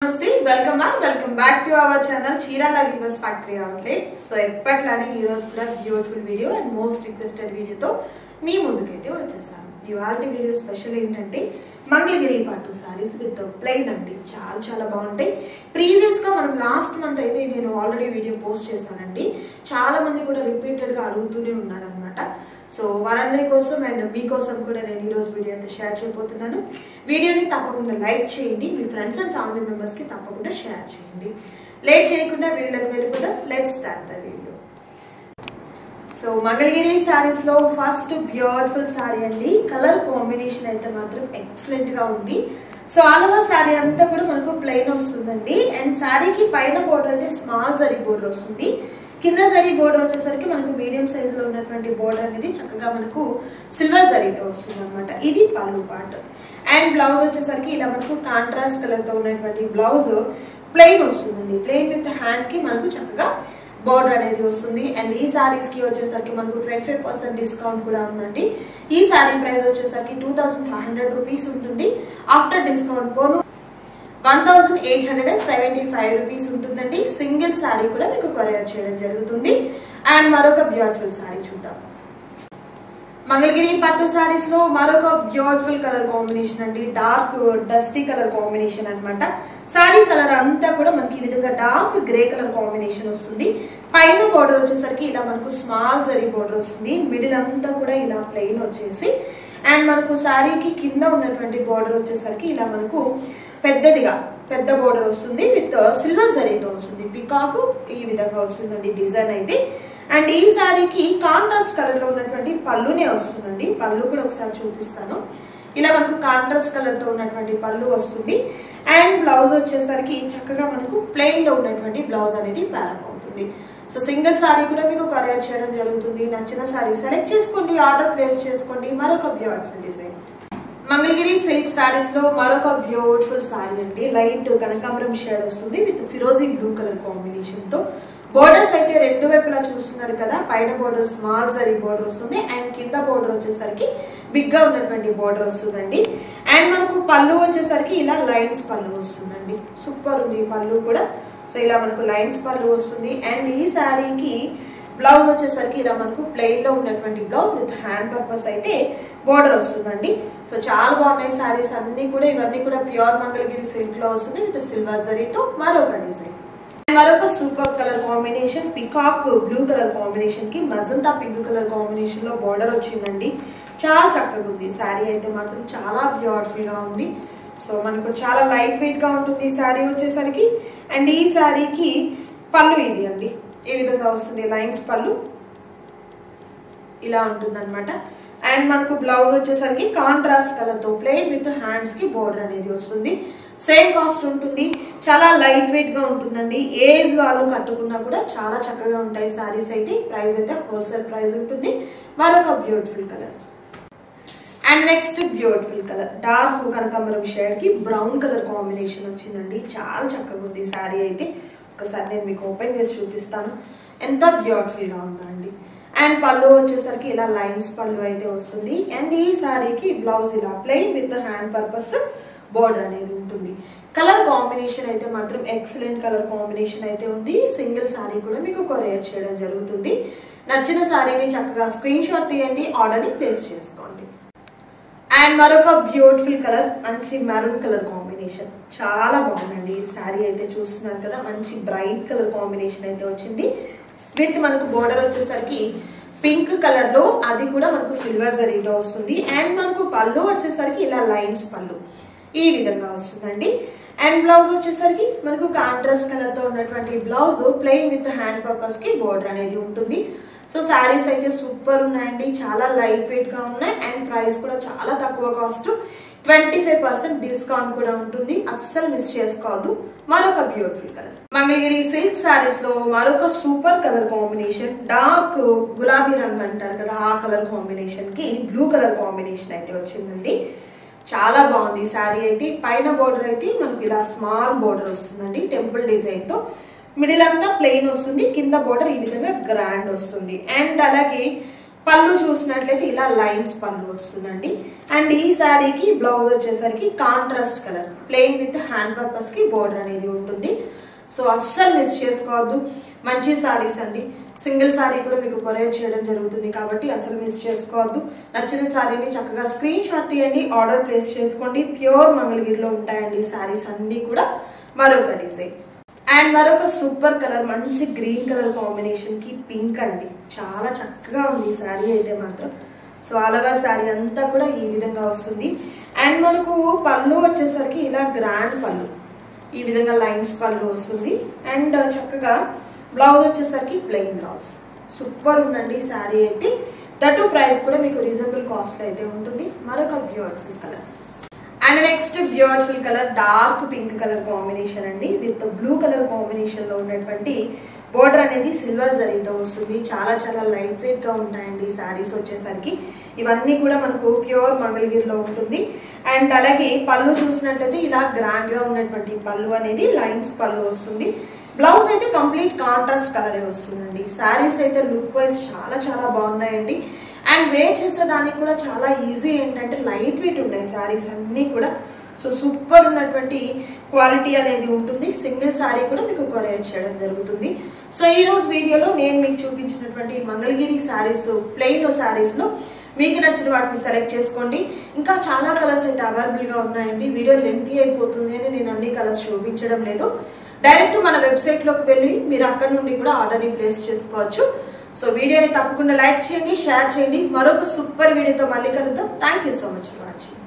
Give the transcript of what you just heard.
Namaste, welcome back to our channel Cheerala Weavers Factory Outlet. So ఎప్పట్లానే ఈ రోజు కూడా beautiful video and most requested వీడియోతో మీ ముందుకైతే వచ్చేసాను. ఇవాల్టి వీడియో స్పెషల్ ఏంటంటే మంగళగిరి పట్టు సారీస్ విత్ ప్లెయిన్ అండి. చాలా బాగుంటాయి. ప్రీవియస్ గా మనం లాస్ట్ మంత్ అయితే నేను ఆల్రెడీ వీడియో పోస్ట్ చేశానండి. చాలా మంది కూడా రిపీటెడ్ గా అడుగుతూనే ఉన్నారన్నమాట. సో వారందరి కోసం అండ్ మీకోసం కూడా నేను ఈ రోజు వీడియో అయితే షేర్ చేయబోతున్నాను. వీడియోని తప్పకుండా లైక్ చేయండి, మీ ఫ్రెండ్స్ అండ్ ఫ్యామిలీ మెంబర్స్ కి తప్పకుండా షేర్ చేయండి. లేట్ చేయకుండా వీడియోలోకి వెళ్ళిపోదాం. Let's start the video. So Mangalagiri saris లో ఫస్ట్ బ్యూటిఫుల్ సారీ అండి. కలర్ కాంబినేషన్ అయితే మాత్రం ఎక్సలెంట్ గా ఉంది. సో ఆల్ ఓవర్ సారీ అంతా కూడా మనకు ప్లెయిన్ వస్తుందండి. అండ్ సారీకి పైన బోర్డర్ అయితే స్మాల్ జరీ బోర్డర్ వస్తుంది. కింద జరీ బోర్డర్ వచ్చేసరికి మనకు మీడియం సైజ్ లో ఉన్నటువంటి బోర్డర్ అనేది చక్కగా మనకు సిల్వర్ జరీతో వస్తుంది అనమాట. ఇది పళ్ళు పార్ట్. అండ్ బ్లౌజ్ వచ్చేసరికి ఇలా మనకు కాంట్రాస్ట్ కలర్ తో ఉన్నటువంటి బ్లౌజ్ ప్లెయిన్ వస్తుందండి. ప్లెయిన్ విత్ హ్యాండ్ కి మనకు చక్కగా బోర్డర్ అనేది వస్తుంది. అండ్ ఈ సారీస్ కి వచ్చేసరికి మనకు 25% డిస్కౌంట్ కూడా ఉందండి. ఈ సారీ ప్రైస్ వచ్చేసరికి 2500 రూపీస్ ఉంటుంది. ఆఫ్టర్ డిస్కౌంట్ పోను 1875 రూపీస్ ఉంటుందండి. సింగిల్ సారీ కూడా మీకు కొరియర్ చేయడం జరుగుతుంది. అండ్ మరొక బ్యూటిఫుల్ సారీ చూద్దాం. మంగళగిరి పట్టు సారీస్ లో మరొక బ్యూటిఫుల్ కలర్ కాంబినేషన్ అండి. డార్క్ డస్టీ కలర్ కాంబినేషన్ అన్నమాట. సారీ కలర్ అంతా కూడా మనకి ఈ విధంగా డార్క్ గ్రే కలర్ కాంబినేషన్ వస్తుంది. పైన బోర్డర్ వచ్చేసరికి ఇలా మనకు స్మాల్ జరీ బోర్డర్ వస్తుంది. మిడిల్ అంతా కూడా ఇలా ప్లెయిన్ వచ్చేసి అండ్ మనకు సారీకి కింద ఉన్నటువంటి బోర్డర్ వచ్చేసరికి ఇలా మనకు పెద్ద బోర్డర్ వస్తుంది విత్ సిల్వర్ జరీతో వస్తుంది. పికాక్ ఈ విధంగా వస్తుందండి డిజైన్ అయితే. అండ్ ఈ సారీకి కాంట్రాస్ట్ కలర్ లో ఉన్నటువంటి పళ్ళునే వస్తుందండి. పళ్ళు కూడా ఒకసారి చూపిస్తాను. ఇలా మనకు కాంట్రాస్ట్ కలర్ తో ఉన్నటువంటి పళ్ళు వస్తుంది. అండ్ బ్లౌజ్ వచ్చేసరికి చక్కగా మనకు ప్లెయిన్ లో ఉన్నటువంటి బ్లౌజ్ అనేది ప్యారప్ అవుతుంది. సో సింగిల్ సారీ కూడా మీకు కొరియర్ చేయడం జరుగుతుంది. నచ్చిన సారీ సెలెక్ట్ చేసుకోండి, ఆర్డర్ ప్లేస్ చేసుకోండి. మరొక beautiful design Mangalagiri silk saris లో మరొక బ్యూటిఫుల్ సారీ అండి. లైట్ కనకాంబరం షేడ్ వస్తుంది విత్ ఫిరోజీ బ్లూ కలర్ కాంబినేషన్ తో. బోర్డర్స్ అయితే రెండు వైపులా చూస్తున్నారు కదా. పైన బోర్డర్ స్మాల్ జరీ బోర్డర్ వస్తుంది. అండ్ కింద బోర్డర్ వచ్చేసరికి బిగ్ గా ఉన్నటువంటి బోర్డర్ వస్తుందండి. అండ్ మనకు పళ్ళు వచ్చేసరికి ఇలా లైన్స్ పళ్ళు వస్తుందండి. సూపర్ ఉంది పళ్ళు కూడా. సో ఇలా మనకు లైన్స్ పళ్ళు వస్తుంది. అండ్ ఈ శారీకి బ్లౌజ్ వచ్చేసరికి ఇలా మనకు ప్లెయిన్ లో ఉన్నటువంటి బ్లౌజ్ విత్ హ్యాండ్ పర్పస్ అయితే బోర్డర్ వస్తుందండి. సో చాలా బాగున్నాయి సారీస్ అన్ని కూడా. ఇవన్నీ కూడా ప్యూర్ మంగళగిరి సిల్క్ లో వస్తుంది విత్ సిల్వర్ జరీతో. మరొక డిజైన్, మరొక super colour combination peacock blue colour combination కి మజంతా పింక్ కలర్ కాంబినేషన్ లో బోర్డర్ వచ్చిందండి. చాలా చక్కగా ఉంది శారీ అయితే మాత్రం. చాలా బ్యూటిఫుల్ గా ఉంది. సో మనకు చాలా లైట్ వెయిట్ గా ఉంటుంది ఈ శారీ వచ్చేసరికి. అండ్ ఈ శారీకి పళ్ళు ఇది అండి. ఈ విధంగా వస్తుంది లైన్స్ పళ్ళు ఇలా ఉంటుంది అనమాట. అండ్ మనకు బ్లౌజ్ వచ్చేసరికి కాంట్రాస్ట్ కలర్ తో ప్లెయిన్ విత్ హ్యాండ్స్ కి బోర్డర్ అనేది వస్తుంది. సేమ్ కాస్ట్ ఉంటుంది. చాలా లైట్ వెయిట్ గా ఉంటుందండి. ఏజ్ వాళ్ళు కట్టుకున్నా కూడా చాలా చక్కగా ఉంటాయి సారీస్ అయితే. ప్రైస్ అయితే హోల్సేల్ ప్రైస్ ఉంటుంది. మరొక beautiful colour. And next beautiful colour dark కనకాంబరం షేడ్ కి బ్రౌన్ కలర్ కాంబినేషన్ వచ్చిందండి. చాలా చక్కగా ఉంది సారీ అయితే. ఒకసారి నేను మీకు ఓపెన్ చేసి చూపిస్తాను ఎంత బ్యూటిఫుల్ గా ఉందండి. అండ్ పళ్ళు వచ్చేసరికి ఇలా లైన్స్ పళ్ళు అయితే వస్తుంది. అండ్ ఈ సారీకి బ్లౌజ్ ఇలా plain with hand purpose border అనేది ఉంటుంది. కలర్ కాంబినేషన్ అయితే మాత్రం ఎక్సలెంట్ కలర్ కాంబినేషన్ అయితే ఉంది. సింగిల్ సారీ కూడా మీకు కొరియర్ చేయడం జరుగుతుంది. నచ్చిన సారీని చక్కగా స్క్రీన్ షాట్ తీయండి, ఆర్డర్ ని ప్లేస్ చేసుకోండి. అండ్ మరొక బ్యూటిఫుల్ కలర్ మంచి మెరూన్ కలర్ కాంబినేషన్. చాలా బాగుందండి ఈ శారీ అయితే. చూస్తున్నారు కదా మంచి బ్రైట్ కలర్ కాంబినేషన్ అయితే వచ్చింది. విత్ మనకు బోర్డర్ వచ్చేసరికి పింక్ కలర్ లో అది కూడా మనకు సిల్వర్ జరీతో వస్తుంది. అండ్ మనకు పళ్ళు వచ్చేసరికి ఇలా లైన్స్ పళ్ళు ఈ విధంగా వస్తుందండి. అండ్ బ్లౌజ్ వచ్చేసరికి మనకు కాంట్రాస్ట్ కలర్ తో ఉన్నటువంటి blouse plain with hand purpose కి బోర్డర్ అనేది ఉంటుంది. సో శారీస్ అయితే సూపర్ ఉన్నాయండి. చాలా లైట్ వెయిట్ గా ఉన్నాయి. అండ్ ప్రైస్ కూడా చాలా తక్కువ కాస్ట్. 25% డిస్కౌంట్ కూడా ఉంటుంది. అస్సలు మిస్ చేసుకోవద్దు. మరొక beautiful colour Mangalagiri silk saris లో మరొక సూపర్ కలర్ కాంబినేషన్. డార్క్ గులాబీ రంగు అంటారు కదా, ఆ కలర్ కాంబినేషన్ కి బ్లూ కలర్ కాంబినేషన్ అయితే వచ్చిందండి. చాలా బాగుంది శారీ అయితే. పైన బోర్డర్ అయితే మనకి ఇలా స్మాల్ బోర్డర్ వస్తుందండి టెంపుల్ డిజైన్ తో. మిడిల్ అంతా ప్లెయిన్ వస్తుంది. కింద బోర్డర్ ఈ విధంగా గ్రాండ్ వస్తుంది. అండ్ అలాగే పళ్ళు చూసినట్లయితే ఇలా లైన్స్ పళ్ళు వస్తుందండి. అండ్ ఈ శారీకి బ్లౌజ్ వచ్చేసరికి contrast colour plain with hand purpose కి బోర్డర్ అనేది ఉంటుంది. సో అస్సలు మిస్ చేసుకోవద్దు, మంచి శారీస్ అండి. సింగిల్ శారీ కూడా మీకు కొరియర్ చేయడం జరుగుతుంది కాబట్టి అసలు మిస్ చేసుకోవద్దు. నచ్చిన శారీని చక్కగా స్క్రీన్ షాట్ తీయండి, ఆర్డర్ ప్లేస్ చేసుకోండి. ప్యూర్ మంగళగిరిలో ఉంటాయండి శారీస్ అన్ని కూడా. మరొక డిజైన్ అండ్ మరొక సూపర్ కలర్, మంచి గ్రీన్ కలర్ కాంబినేషన్ కి పింక్ అండి. చాలా చక్కగా ఉంది ఈ శారీ అయితే మాత్రం. సో అలగా శారీ అంతా కూడా ఈ విధంగా వస్తుంది. అండ్ మనకు పళ్ళు వచ్చేసరికి ఇలా గ్రాండ్ పళ్ళు, ఈ విధంగా లైన్స్ పళ్ళు వస్తుంది. అండ్ చక్కగా బ్లౌజ్ వచ్చేసరికి ప్లెయిన్ బ్లౌజ్. సూపర్ ఉందండి శారీ అయితే. దట్ ప్రైస్ కూడా మీకు రీజనబుల్ కాస్ట్ అయితే ఉంటుంది. మరొక beautiful colour and next beautiful colour dark pink colour combination అండి విత్ బ్లూ కలర్ కాంబినేషన్ లో ఉన్నటువంటి బోర్డర్ అనేది సిల్వర్ జరీతో వస్తుంది. చాలా చాలా లైట్ వెయిట్ గా ఉంటాయండి శారీస్ వచ్చేసరికి. ఇవన్నీ కూడా మనకు ప్యూర్ మంగళగిరిలో ఉంటుంది. అండ్ అలాగే పళ్ళు చూసినట్లయితే ఇలా గ్రాండ్ గా ఉన్నటువంటి పళ్ళు అనేది లైన్స్ పళ్ళు వస్తుంది. బ్లౌజ్ అయితే కంప్లీట్ కాంట్రాస్ట్ కలరే వస్తుందండి. శారీస్ అయితే లుక్ వైజ్ చాలా చాలా బాగున్నాయండి. అండ్ వేర్ చేసేదానికి కూడా చాలా ఈజీ, ఏంటంటే లైట్ వెయిట్ ఉన్నాయి శారీస్ అన్నీ కూడా. సో సూపర్ ఉన్నటువంటి క్వాలిటీ అనేది ఉంటుంది. సింగిల్ శారీ కూడా మీకు కొరియర్ చేయడం జరుగుతుంది. సో ఈ రోజు వీడియోలో నేను మీకు చూపించినటువంటి మంగళగిరి శారీస్ ప్లెయిన్ లో శారీస్ లో మీకు నచ్చిన వాటిని సెలెక్ట్ చేసుకోండి. ఇంకా చాలా కలర్స్ అయితే అవైలబుల్ గా ఉన్నాయండి. వీడియో లెంతీ అయిపోతుంది అని నేను అన్ని కలర్స్ చూపించడం లేదు. డైరెక్ట్ మన వెబ్సైట్ లోకి వెళ్ళి మీరు అక్కడ నుండి కూడా ఆర్డర్ని ప్లేస్ చేసుకోవచ్చు. సో వీడియోని తప్పకుండా లైక్ చేయండి, షేర్ చేయండి. మరొక సూపర్ వీడియోతో మళ్ళీ కలుద్దాం. Thank you so much for watching.